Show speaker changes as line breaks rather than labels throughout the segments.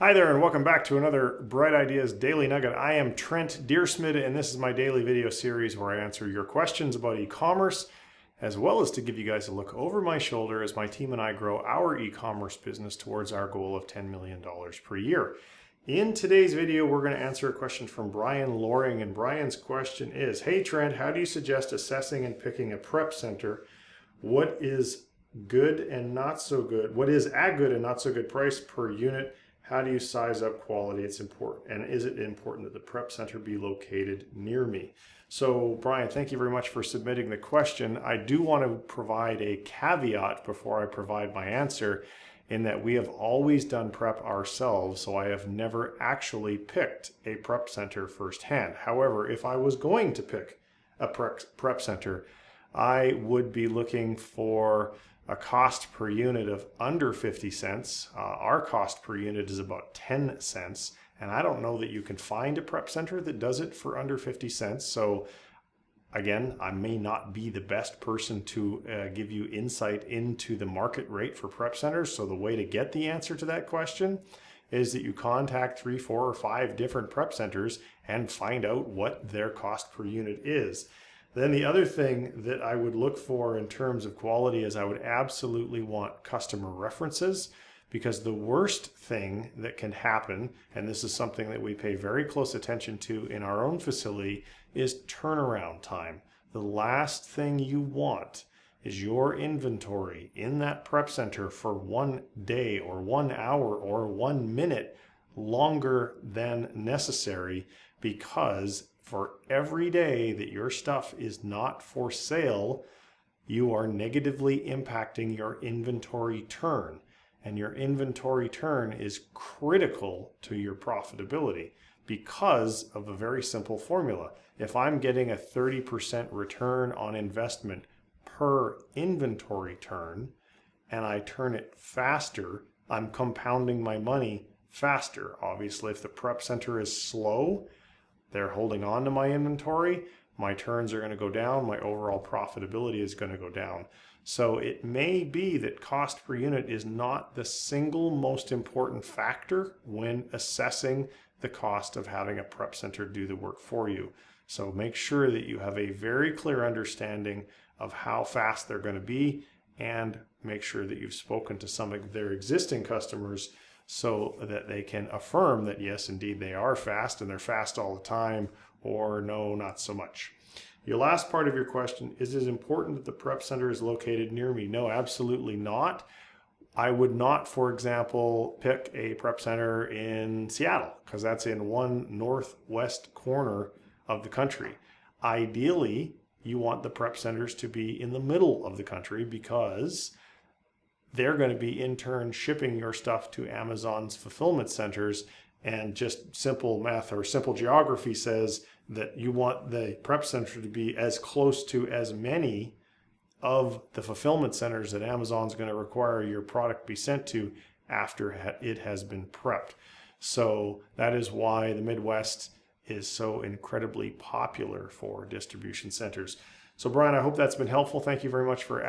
Hi there, and welcome back to another Bright Ideas Daily Nugget. I am Trent Dyrsmid, and this is my daily video series where I answer your questions about e-commerce, as well as to give you guys a look over my shoulder as my team and I grow our e-commerce business towards our goal of $10 million per year. In today's video, we're going to answer a question from Brian Loring, and Brian's question is, hey Trent, how do you suggest assessing and picking a prep center? What is good and not so good? What is a good and not so good price per unit? How do you size up quality? It's important. And is it important that the prep center be located near me? So Brian, thank you very much for submitting the question. I do want to provide a caveat before I provide my answer, in that we have always done prep ourselves, so I have never actually picked a prep center firsthand. However, if I was going to pick a prep center, I would be looking for a cost per unit of under 50 cents. Our cost per unit is about 10 cents. And I don't know that you can find a prep center that does it for under 50 cents. So again, I may not be the best person to give you insight into the market rate for prep centers. So the way to get the answer to that question is that you contact 3, 4, or 5 different prep centers and find out what their cost per unit is. Then the other thing that I would look for in terms of quality is I would absolutely want customer references, because the worst thing that can happen, and this is something that we pay very close attention to in our own facility, is turnaround time. The last thing you want is your inventory in that prep center for 1 day or 1 hour or 1 minute longer than necessary, because for every day that your stuff is not for sale, you are negatively impacting your inventory turn. And your inventory turn is critical to your profitability because of a very simple formula. If I'm getting a 30% return on investment per inventory turn, and I turn it faster, I'm compounding my money faster. Obviously, if the prep center is slow, they're holding on to my inventory, my turns are going to go down, my overall profitability is going to go down. So it may be that cost per unit is not the single most important factor when assessing the cost of having a prep center do the work for you. So make sure that you have a very clear understanding of how fast they're going to be, and make sure that you've spoken to some of their existing customers so that they can affirm that yes, indeed they are fast and they're fast all the time, or no, not so much. Your last part of your question, is it important that the prep center is located near me? No, absolutely not. I would not, for example, pick a prep center in Seattle, because that's in one northwest corner of the country. Ideally, you want the prep centers to be in the middle of the country, because they're going to be in turn shipping your stuff to Amazon's fulfillment centers, and just simple math or simple geography says that you want the prep center to be as close to as many of the fulfillment centers that Amazon's going to require your product be sent to after it has been prepped. So that is why the Midwest is so incredibly popular for distribution centers. So Brian, I hope that's been helpful. Thank you very much for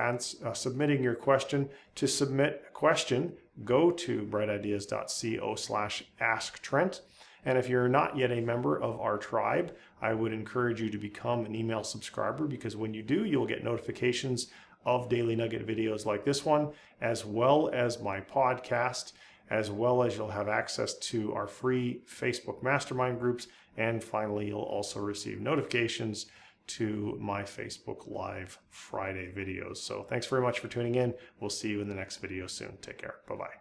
submitting your question. To submit a question, go to Brightideas.co/asktrent. And if you're not yet a member of our tribe, I would encourage you to become an email subscriber, because when you do, you'll get notifications of daily nugget videos like this one, as well as my podcast, as well as you'll have access to our free Facebook mastermind groups. And finally, you'll also receive notifications to my Facebook Live Friday videos. So thanks very much for tuning in. We'll see you in the next video soon. Take care. Bye-bye.